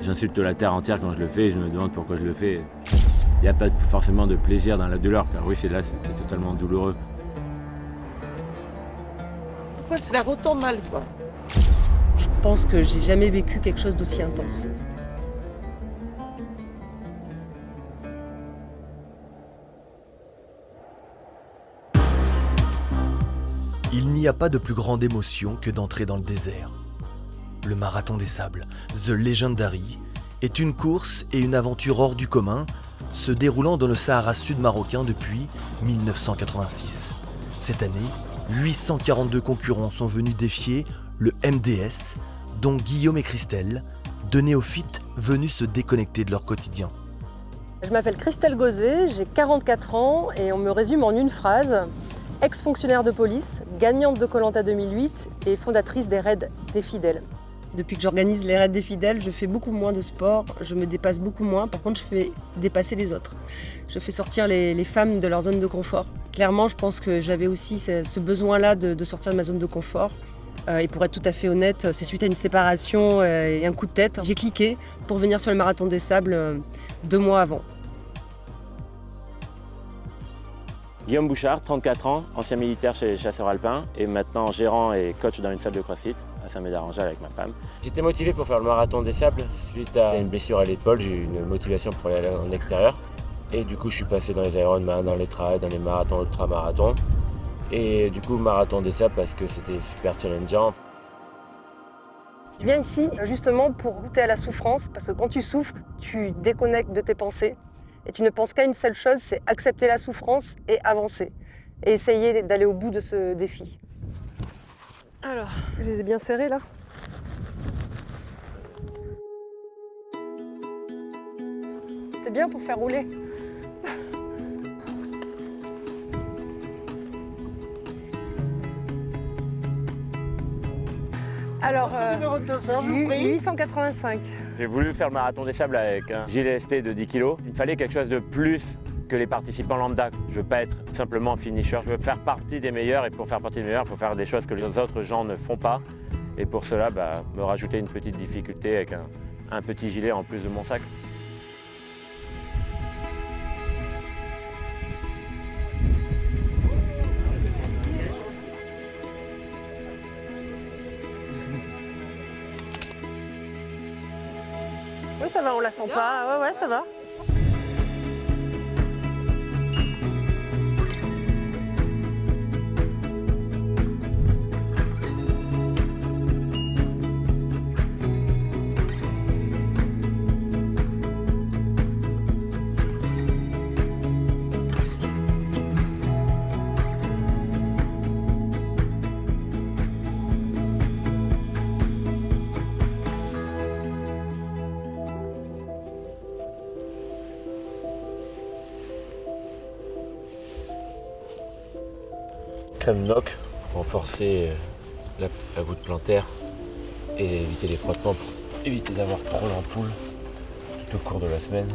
J'insulte la terre entière quand je le fais, je me demande pourquoi je le fais. Il n'y a pas forcément de plaisir dans la douleur, car oui, c'était totalement douloureux. Pourquoi se faire autant mal, quoi? Je pense que j'ai jamais vécu quelque chose d'aussi intense. Il n'y a pas de plus grande émotion que d'entrer dans le désert. Le Marathon des Sables, The Legendary, est une course et une aventure hors du commun, se déroulant dans le Sahara sud marocain depuis 1986. Cette année, 842 concurrents sont venus défier le MDS, dont Guillaume et Christelle, deux néophytes venus se déconnecter de leur quotidien. Je m'appelle Christelle Gauzet, j'ai 44 ans et on me résume en une phrase. Ex-fonctionnaire de police, gagnante de Koh-Lanta 2008 et fondatrice des Raids des Fidèles. Depuis que j'organise les Raids des Fidèles, je fais beaucoup moins de sport, je me dépasse beaucoup moins. Par contre, je fais dépasser les autres. Je fais sortir les femmes de leur zone de confort. Clairement, je pense que j'avais aussi ce besoin-là de sortir de ma zone de confort. Et pour être tout à fait honnête, c'est suite à une séparation et un coup de tête. J'ai cliqué pour venir sur le Marathon des Sables 2 mois avant. Guillaume Bouchard, 34 ans, ancien militaire chez les chasseurs alpins et maintenant gérant et coach dans une salle de crossfit à Saint-Médard-en-Jalles avec ma femme. J'étais motivé pour faire le Marathon des Sables. Suite à une blessure à l'épaule, j'ai eu une motivation pour aller en extérieur. Et du coup, je suis passé dans les Ironman, dans les trails, dans les marathons, ultramarathons. Et du coup, Marathon des Sables parce que c'était super challengeant. Je viens ici justement pour goûter à la souffrance, parce que quand tu souffres, tu déconnectes de tes pensées. Et tu ne penses qu'à une seule chose, c'est accepter la souffrance et avancer. Et essayer d'aller au bout de ce défi. Alors, je les ai bien serrés là. C'était bien pour faire rouler. Alors, Numéro de dossard, je vous prie. 885. J'ai voulu faire le Marathon des Sables avec un gilet ST de 10 kg. Il fallait quelque chose de plus que les participants lambda. Je veux pas être simplement finisher, je veux faire partie des meilleurs et pour faire partie des meilleurs, il faut faire des choses que les autres gens ne font pas. Et pour cela, me rajouter une petite difficulté avec un petit gilet en plus de mon sac. Oui, ça va, on la sent pas. Ouais, ça va. Crème Noc, renforcer la voûte plantaire et éviter les frottements pour éviter d'avoir trop l'ampoule tout au cours de la semaine.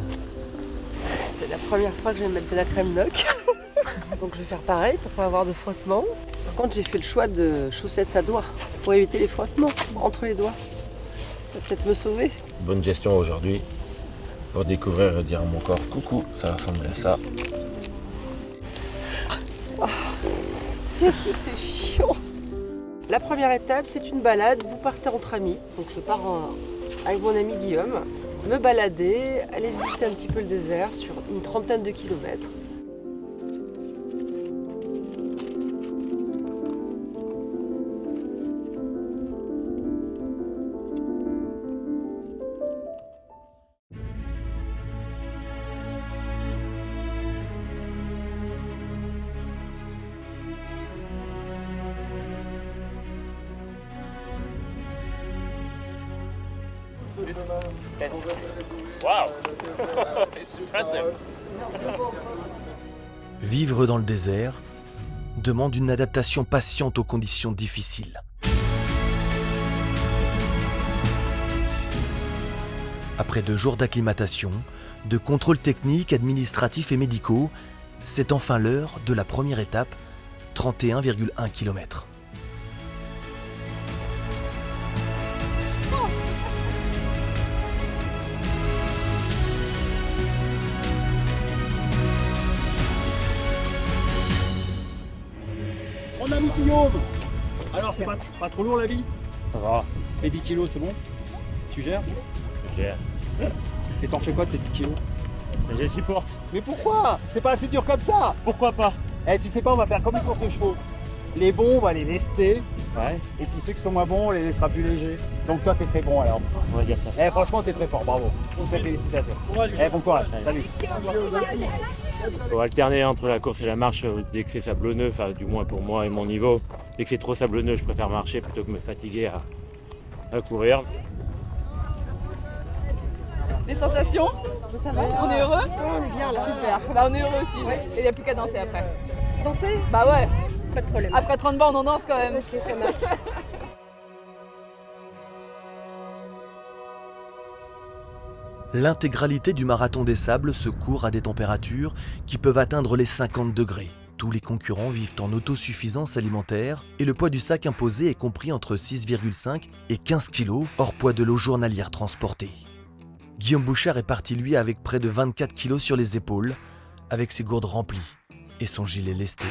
C'est la première fois que je vais mettre de la crème Noc. Donc je vais faire pareil pour pas avoir de frottement. Par contre, j'ai fait le choix de chaussettes à doigts pour éviter les frottements entre les doigts. Ça va peut-être me sauver. Bonne gestion aujourd'hui pour découvrir et dire à mon corps coucou, ça ressemble à ça. Qu'est-ce que c'est chiant! La première étape, c'est une balade. Vous partez entre amis. Donc je pars avec mon ami Guillaume, me balader, aller visiter un petit peu le désert sur une trentaine de kilomètres. Wow! It's impressive. Vivre dans le désert demande une adaptation patiente aux conditions difficiles. Après 2 jours d'acclimatation, de contrôles techniques, administratifs et médicaux, c'est enfin l'heure de la première étape, 31,1 km. Guillaume. Alors, c'est pas trop lourd la vie? Ça va, Et 10 kilos, c'est bon? Tu gères? je gère. Et t'en fais quoi de tes 10 kilos? Je les supporte. Mais pourquoi? C'est pas assez dur comme ça. Pourquoi pas? Eh, tu sais pas, on va faire comme une course de chevaux. Les bons, on va les lester. Ouais, Et puis ceux qui sont moins bons, on les laissera plus légers. Donc toi, t'es très bon alors. on va dire ça. Eh, franchement, t'es très fort, bravo. Félicitations. Eh, bon courage, salut. Faut alterner entre la course et la marche dès que c'est sablonneux, enfin du moins pour moi et mon niveau. Dès que c'est trop sablonneux, je préfère marcher plutôt que me fatiguer à courir. Les sensations? Ça va? On est heureux? On est bien là. Super. Bah, on est heureux aussi. Et il n'y a plus qu'à danser après. Danser? Bah ouais. Pas de problème. Après 30 bornes, on danse quand même. Ok, ça marche. L'intégralité du marathon des sables se court à des températures qui peuvent atteindre les 50 degrés. Tous les concurrents vivent en autosuffisance alimentaire et le poids du sac imposé est compris entre 6,5 et 15 kg hors poids de l'eau journalière transportée. Guillaume Bouchard est parti lui avec près de 24 kg sur les épaules, avec ses gourdes remplies et son gilet lesté.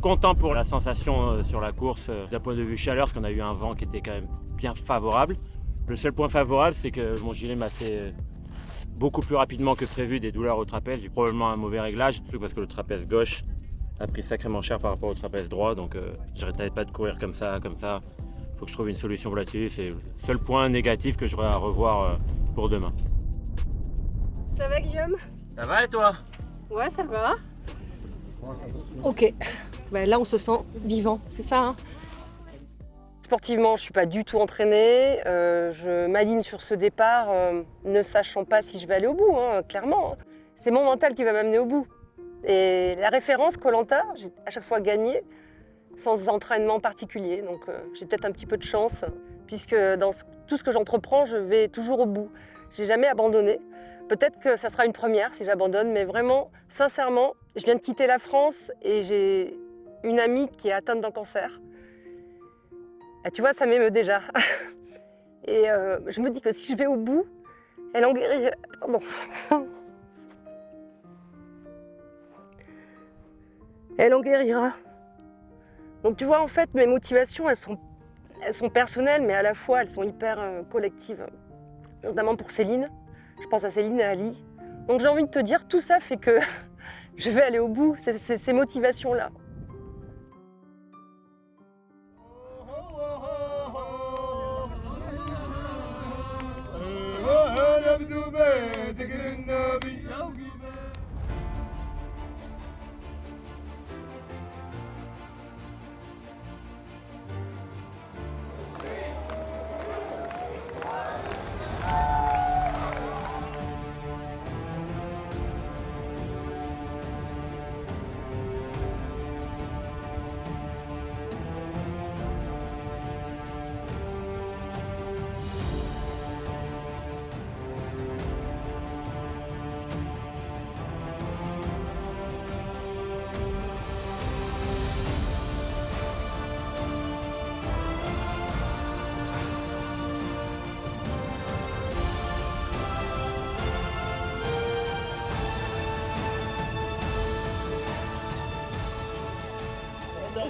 Content pour la sensation sur la course d'un point de vue chaleur, parce qu'on a eu un vent qui était quand même bien favorable. Le seul point favorable, c'est que mon gilet m'a fait beaucoup plus rapidement que prévu des douleurs au trapèze. J'ai probablement un mauvais réglage, parce que le trapèze gauche a pris sacrément cher par rapport au trapèze droit, donc j'arrêtais pas de courir comme ça. Faut que je trouve une solution là-dessus. C'est le seul point négatif que j'aurai à revoir pour demain. Ça va Guillaume? Ça va et toi? Ouais, ça va. Ok. Ben là, on se sent vivant, c'est ça hein. Sportivement, je ne suis pas du tout entraînée. Je m'aligne sur ce départ, ne sachant pas si je vais aller au bout, hein, clairement. C'est mon mental qui va m'amener au bout. Et la référence Koh-Lanta, j'ai à chaque fois gagné sans entraînement particulier. Donc j'ai peut-être un petit peu de chance, puisque dans tout ce que j'entreprends, je vais toujours au bout. Je n'ai jamais abandonné. Peut-être que ça sera une première si j'abandonne, mais vraiment, sincèrement, je viens de quitter la France et j'ai une amie qui est atteinte d'un cancer. Et tu vois, ça m'émeut déjà. Et je me dis que si je vais au bout, elle en guérira. Pardon. Elle en guérira. Donc tu vois, en fait, mes motivations, elles sont personnelles, mais à la fois, elles sont hyper collectives. Notamment pour Céline. Je pense à Céline et à Ali. Donc j'ai envie de te dire, tout ça fait que je vais aller au bout, c'est ces motivations-là.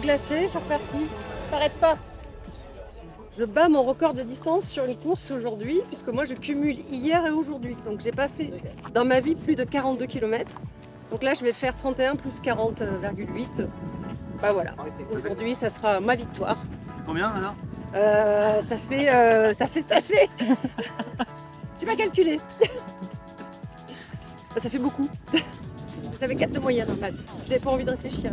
Glacé, c'est reparti. T'arrêtes pas. Je bats mon record de distance sur une course aujourd'hui, puisque moi je cumule hier et aujourd'hui. Donc j'ai pas fait dans ma vie plus de 42 km. Donc là je vais faire 31 plus 40,8. Bah voilà, aujourd'hui ça sera ma victoire. Combien alors? Ça fait. J'ai pas calculé. Ça fait beaucoup. J'avais 4 de moyenne en fait. J'avais pas envie de réfléchir.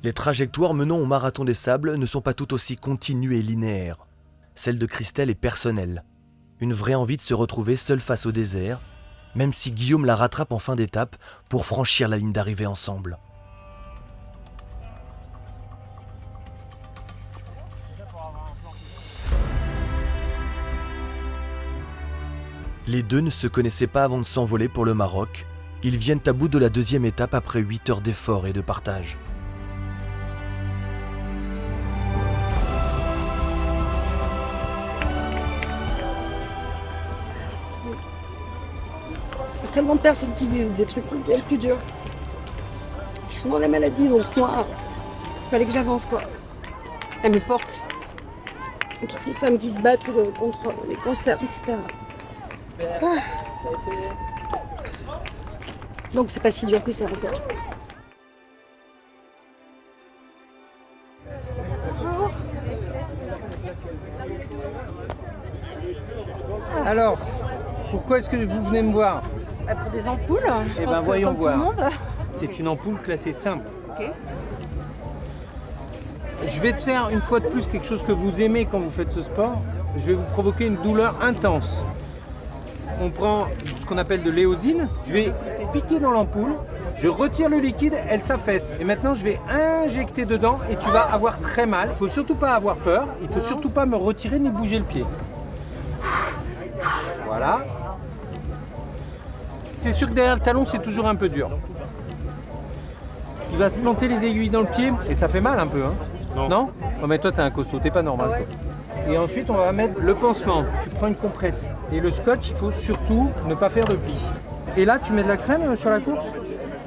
Les trajectoires menant au marathon des sables ne sont pas toutes aussi continues et linéaires. Celle de Christelle est personnelle. Une vraie envie de se retrouver seul face au désert, même si Guillaume la rattrape en fin d'étape pour franchir la ligne d'arrivée ensemble. Les deux ne se connaissaient pas avant de s'envoler pour le Maroc. Ils viennent à bout de la deuxième étape après 8 heures d'efforts et de partage. Il y a tellement de personnes qui vivent des trucs bien plus durs, qui sont dans la maladie, donc moi, il fallait que j'avance quoi. À mes portes, toutes ces femmes qui se battent contre les cancers, etc. Ah. Donc c'est pas si dur que ça en fait. Alors, pourquoi est-ce que vous venez me voir? Pour des ampoules, je pense que voyons comme voir. tout le monde. C'est une ampoule classée simple. Ok. Je vais te faire une fois de plus quelque chose que vous aimez quand vous faites ce sport. Je vais vous provoquer une douleur intense. On prend ce qu'on appelle de l'éosine, je vais piquer dans l'ampoule, je retire le liquide, elle s'affaisse. Et maintenant je vais injecter dedans et tu vas avoir très mal. Il ne faut surtout pas avoir peur, il ne faut surtout pas me retirer ni bouger le pied. Voilà. C'est sûr que derrière le talon c'est toujours un peu dur. Il va se planter les aiguilles dans le pied et ça fait mal un peu. Hein. Non? Oh, mais toi t'es un costaud, t'es pas normal. Ouais. Et ensuite, on va mettre le pansement. Tu prends une compresse. Et le scotch, il faut surtout ne pas faire de plis. Et là, tu mets de la crème sur la course?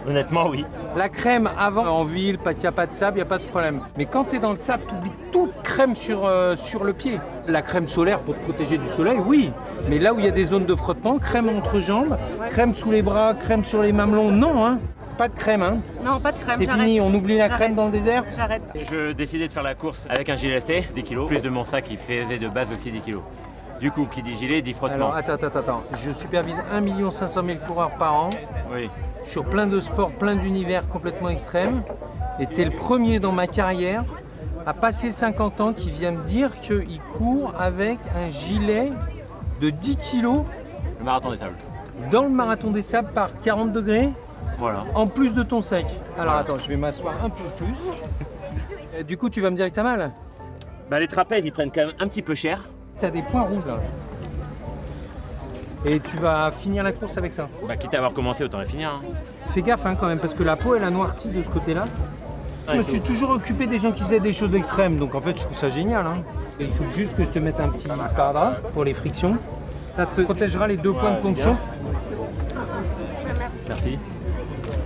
Honnêtement, oui. La crème avant, en ville, il n'y a pas de sable, il n'y a pas de problème. Mais quand tu es dans le sable, tu oublies toute crème sur le pied. La crème solaire pour te protéger du soleil, oui. Mais là où il y a des zones de frottement, crème entre jambes, crème sous les bras, crème sur les mamelons, non, hein. Pas de crème, hein. Non, pas de crème. C'est fini, on oublie la crème dans le désert. J'arrête. Et je décidais de faire la course avec un gilet ST, 10 kg, plus de mon sac qui faisait de base aussi 10 kg. Du coup, qui dit gilet, dit frottement. Alors, attends. Je supervise 1 500 000 coureurs par an. Oui. Sur plein de sports, plein d'univers complètement extrêmes. Et tu es le premier dans ma carrière à passer 50 ans qui vient me dire qu'il court avec un gilet de 10 kilos Le marathon des sables. dans le marathon des sables par 40 degrés, Voilà. en plus de ton sac. Alors attends, je vais m'asseoir un peu plus. Et du coup, tu vas me dire que t'as mal. Bah, les trapèzes, ils prennent quand même un petit peu cher. T'as des points rouges là. Et tu vas finir la course avec ça. Bah, quitte à avoir commencé, autant la finir. Hein. Fais gaffe hein, quand même, parce que la peau elle a noirci de ce côté-là. Je Ouais, me suis toujours occupé des gens qui faisaient des choses extrêmes, donc en fait je trouve ça génial. Hein. Et il faut juste que je te mette un petit sparadrap pour les frictions. Ça te protégera les 2 points de ponction. Merci.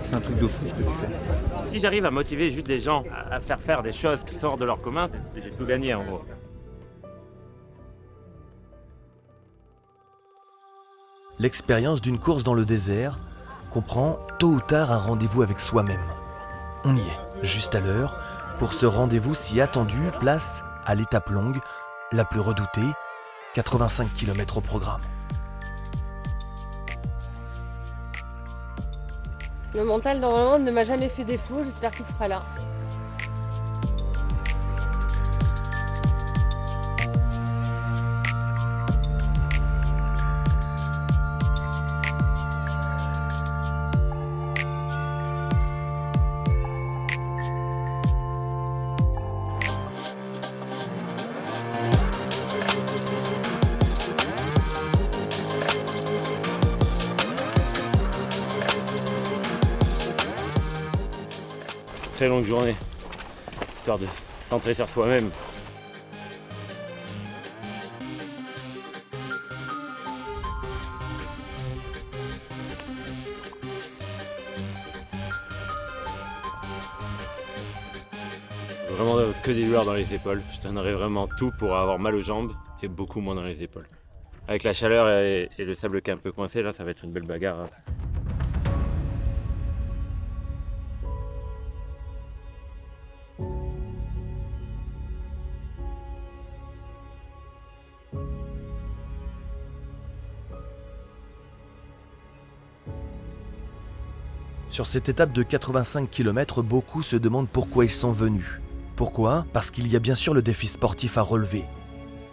C'est un truc de fou ce que tu fais. Si j'arrive à motiver juste des gens à faire des choses qui sortent de leur commun, j'ai tout gagné en gros. L'expérience d'une course dans le désert comprend tôt ou tard un rendez-vous avec soi-même. On y est, juste à l'heure, pour ce rendez-vous si attendu, place à l'étape longue, la plus redoutée, 85 km au programme. Le mental, normalement, ne m'a jamais fait défaut. J'espère qu'il sera là. Très longue journée, histoire de se centrer sur soi-même. Vraiment que des douleurs dans les épaules. Je donnerais vraiment tout pour avoir mal aux jambes et beaucoup moins dans les épaules. Avec la chaleur et le sable qui est un peu coincé, là, ça va être une belle bagarre. Sur cette étape de 85 km, beaucoup se demandent pourquoi ils sont venus. Pourquoi? Parce qu'il y a bien sûr le défi sportif à relever.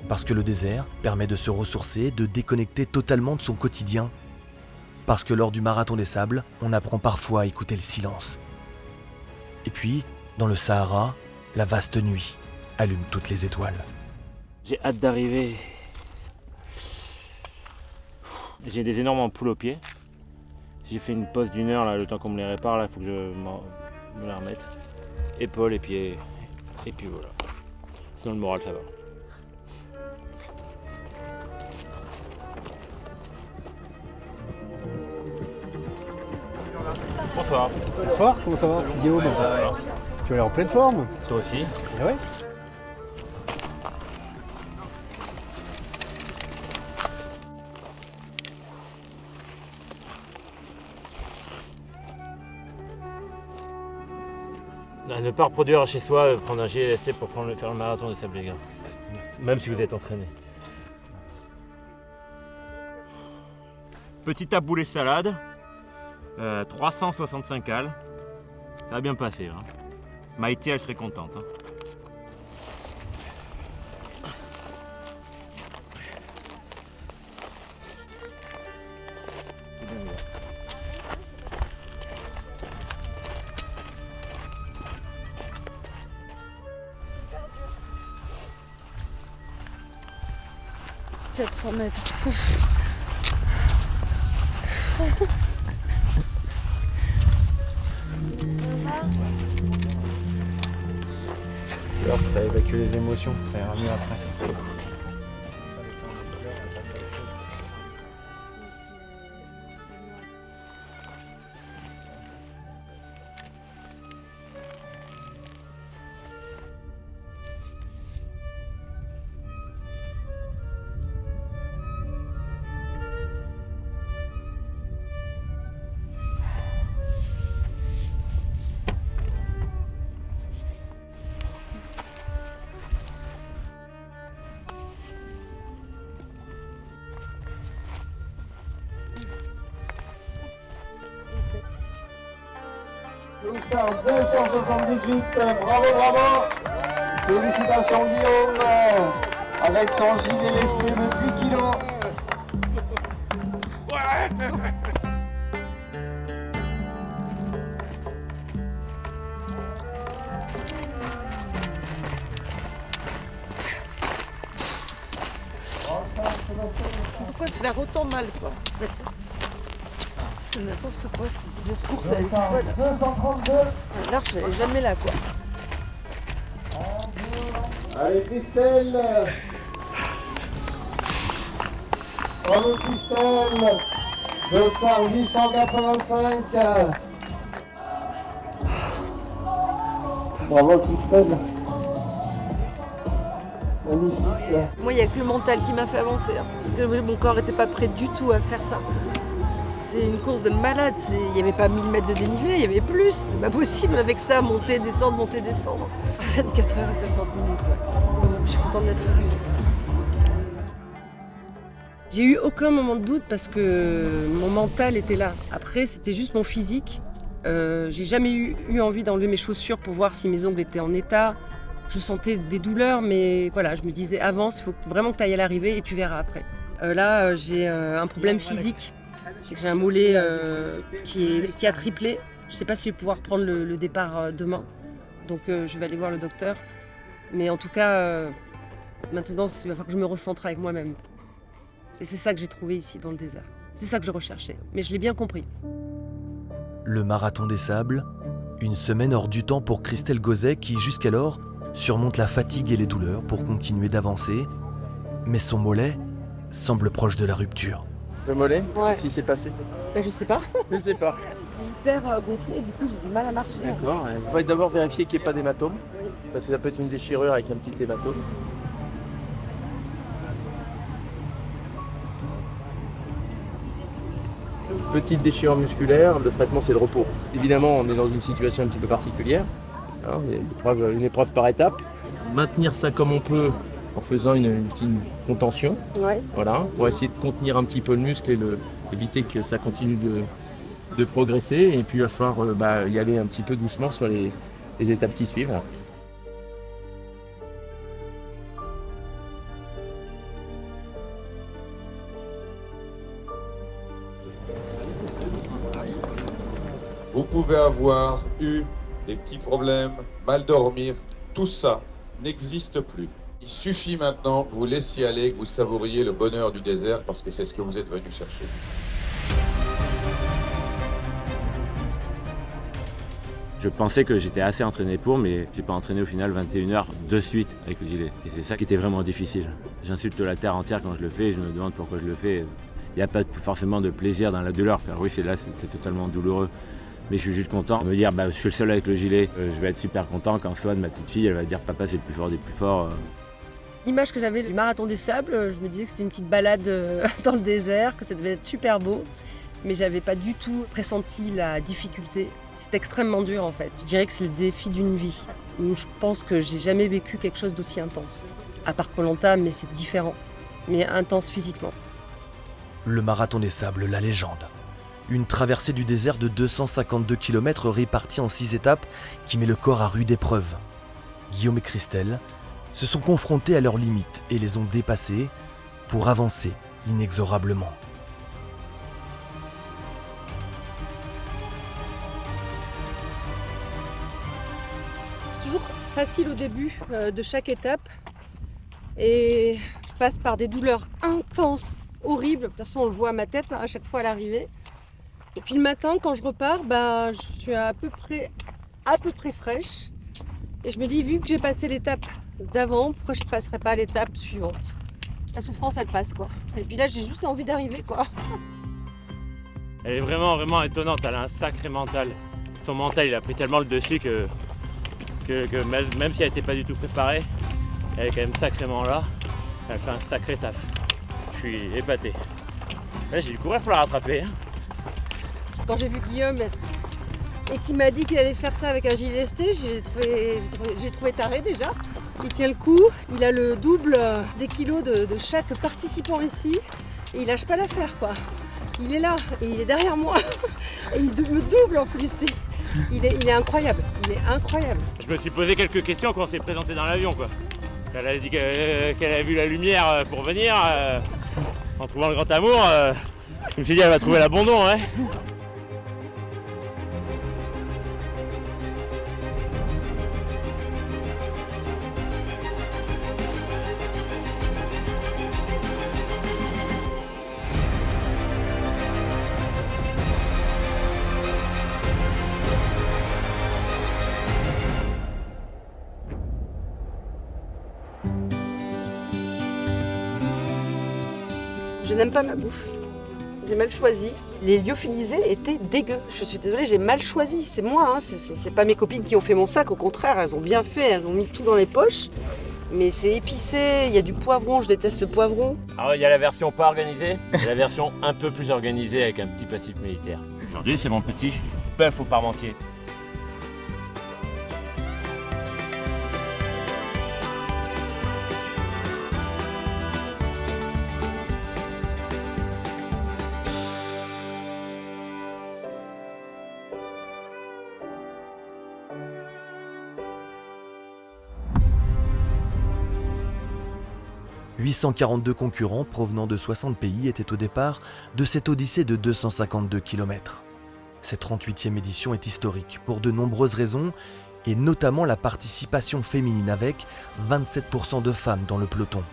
Parce que le désert permet de se ressourcer, de déconnecter totalement de son quotidien. Parce que lors du marathon des sables, on apprend parfois à écouter le silence. Et puis, dans le Sahara, la vaste nuit allume toutes les étoiles. J'ai hâte d'arriver. J'ai des énormes ampoules aux pieds. J'ai fait une pause d'1 heure, là, le temps qu'on me les répare, là, il faut que je me les remette. Épaules et pieds, et puis voilà. Sinon le moral ça va. Bonsoir. Bonsoir, comment ça va Guillaume, Ça va. tu as l'air en pleine forme. Toi aussi. Eh ouais. Ne pas reproduire chez soi, prendre un GLST pour faire le marathon des sables, les gars. Même si vous êtes entraîné. Petit taboulé salade, 365 cales. Ça va bien passer. Hein. Maïté, elle serait contente. Hein. « 400 mètres. Alors, ça évacue les émotions, ça ira mieux après. Loussard 278, bravo, bravo. Félicitations Guillaume, avec son gilet lesté de 10 kilos. Pourquoi se faire autant mal, quoi en fait. C'est n'importe quoi, cette course elle est folle. 232. L'arche elle est jamais là, quoi. Allez Christelle. Bravo Christelle. 885. Bravo Christelle. Magnifique. Moi, il n'y a que le mental qui m'a fait avancer, hein, parce que mon corps n'était pas prêt du tout à faire ça. C'est une course de malade, il n'y avait pas 1000 mètres de dénivelé, il y avait plus. C'est pas possible avec ça, monter, descendre, monter, descendre. 24 heures et 50 minutes, ouais. Je suis contente d'être arrivée. J'ai eu aucun moment de doute parce que mon mental était là. Après, c'était juste mon physique. J'ai jamais eu envie d'enlever mes chaussures pour voir si mes ongles étaient en état. Je sentais des douleurs, mais voilà, je me disais avance, il faut vraiment que tu ailles à l'arrivée et tu verras après. Là, j'ai un problème physique. J'ai un mollet qui a triplé. Je ne sais pas si je vais pouvoir prendre le départ demain. Donc je vais aller voir le docteur. Mais en tout cas, maintenant, il va falloir que je me recentre avec moi-même. Et c'est ça que j'ai trouvé ici dans le désert. C'est ça que je recherchais. Mais je l'ai bien compris. Le marathon des sables, une semaine hors du temps pour Christelle Gauzet qui, jusqu'alors, surmonte la fatigue et les douleurs pour continuer d'avancer. Mais son mollet semble proche de la rupture. Le mollet, Ouais. qu'est-ce qui s'est passé? Je sais pas. Je sais pas. Il est hyper gonflé, du coup j'ai du mal à marcher. D'accord. On va d'abord vérifier qu'il n'y ait pas d'hématome. Parce que ça peut être une déchirure avec un petit hématome. Petite déchirure musculaire, le traitement c'est le repos. Évidemment, on est dans une situation un petit peu particulière. Hein, une épreuve par étape. Maintenir ça comme on peut en faisant une petite contention. Ouais. Voilà, pour essayer de contenir un petit peu le muscle et éviter que ça continue de progresser. Et puis il va falloir y aller un petit peu doucement sur les étapes qui suivent. Vous pouvez avoir eu des petits problèmes, mal dormir, tout ça n'existe plus. Il suffit maintenant que vous laissiez aller, que vous savouriez le bonheur du désert parce que c'est ce que vous êtes venu chercher. Je pensais que j'étais assez entraîné pour, mais j'ai pas entraîné au final 21 heures de suite avec le gilet. Et c'est ça qui était vraiment difficile. J'insulte la terre entière quand je le fais, je me demande pourquoi je le fais. Il n'y a pas forcément de plaisir dans la douleur, car oui, c'était totalement douloureux. Mais je suis juste content de me dire, je suis le seul avec le gilet. Je vais être super content quand Swan, ma petite fille, elle va dire « Papa, c'est le plus fort des plus forts ». L'image que j'avais du marathon des sables, je me disais que c'était une petite balade dans le désert, que ça devait être super beau. Mais j'avais pas du tout pressenti la difficulté. C'est extrêmement dur en fait. Je dirais que c'est le défi d'une vie. Je pense que j'ai jamais vécu quelque chose d'aussi intense. À part Koh-Lanta, mais c'est différent. Mais intense physiquement. Le marathon des sables, la légende. Une traversée du désert de 252 km répartie en 6 étapes qui met le corps à rude épreuve. Guillaume et Christelle se sont confrontés à leurs limites et les ont dépassées pour avancer inexorablement. Facile au début de chaque étape et je passe par des douleurs intenses, horribles. De toute façon on le voit à ma tête à chaque fois à l'arrivée. Et puis le matin quand je repars, je suis à peu près fraîche et je me dis vu que j'ai passé l'étape d'avant, pourquoi je ne passerai pas à l'étape suivante? La souffrance elle passe quoi. Et puis là j'ai juste envie d'arriver quoi. Elle est vraiment étonnante, elle a un sacré mental. Son mental il a pris tellement le dessus que même si elle n'était pas du tout préparée, elle est quand même sacrément là. Elle fait un sacré taf. Je suis épaté. Là, j'ai dû courir pour la rattraper. Quand j'ai vu Guillaume et qu'il m'a dit qu'il allait faire ça avec un gilet lesté, j'ai trouvé taré déjà. Il tient le coup, il a le double des kilos de chaque participant ici et il lâche pas l'affaire quoi. Il est là et il est derrière moi et il me double en plus. Il est incroyable, il est incroyable. Je me suis posé quelques questions quand on s'est présenté dans l'avion quoi. Elle a dit qu'elle a vu la lumière pour venir. En trouvant le grand amour, je me suis dit elle va trouver l'abandon. Hein. Je n'aime pas ma bouffe. J'ai mal choisi. Les lyophilisés étaient dégueux. Je suis désolée, j'ai mal choisi. C'est moi, hein. C'est pas mes copines qui ont fait mon sac. Au contraire, elles ont bien fait. Elles ont mis tout dans les poches. Mais c'est épicé, il y a du poivron, je déteste le poivron. Alors il y a la version pas organisée et la version un peu plus organisée avec un petit passif militaire. Aujourd'hui c'est mon petit bœuf au parmentier. « 842 concurrents provenant de 60 pays étaient au départ de cette odyssée de 252 km. Cette 38e édition est historique pour de nombreuses raisons, et notamment la participation féminine avec 27% de femmes dans le peloton.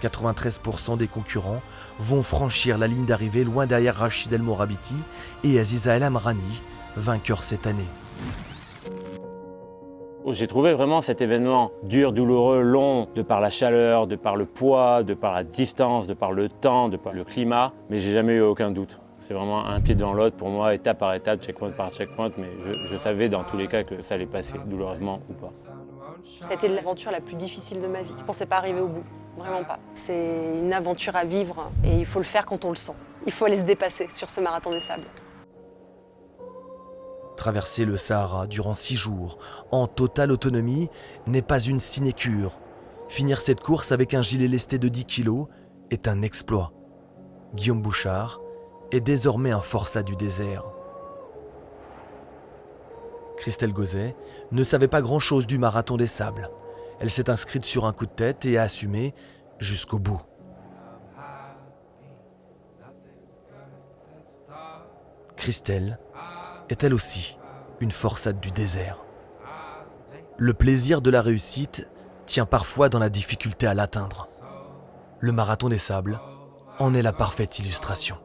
93% des concurrents vont franchir la ligne d'arrivée loin derrière Rachid El Morabiti et Aziza El Amrani, vainqueurs cette année. J'ai trouvé vraiment cet événement dur, douloureux, long, de par la chaleur, de par le poids, de par la distance, de par le temps, de par le climat, mais j'ai jamais eu aucun doute. C'est vraiment un pied devant l'autre pour moi, étape par étape, checkpoint par checkpoint, mais je savais dans tous les cas que ça allait passer, douloureusement ou pas. Ça a été l'aventure la plus difficile de ma vie. Je pensais pas arriver au bout, vraiment pas. C'est une aventure à vivre et il faut le faire quand on le sent. Il faut aller se dépasser sur ce marathon des sables. Traverser le Sahara durant 6 jours, en totale autonomie, n'est pas une sinécure. Finir cette course avec un gilet lesté de 10 kg est un exploit. Guillaume Bouchard est désormais un forçat du désert. Christelle Gauzet ne savait pas grand-chose du marathon des sables. Elle s'est inscrite sur un coup de tête et a assumé jusqu'au bout. Christelle est elle aussi une forçate du désert. Le plaisir de la réussite tient parfois dans la difficulté à l'atteindre. Le marathon des sables en est la parfaite illustration.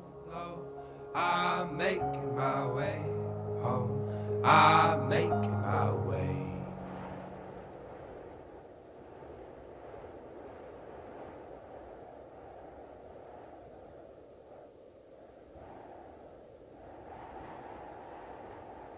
I'm making my way home. I'm making my way.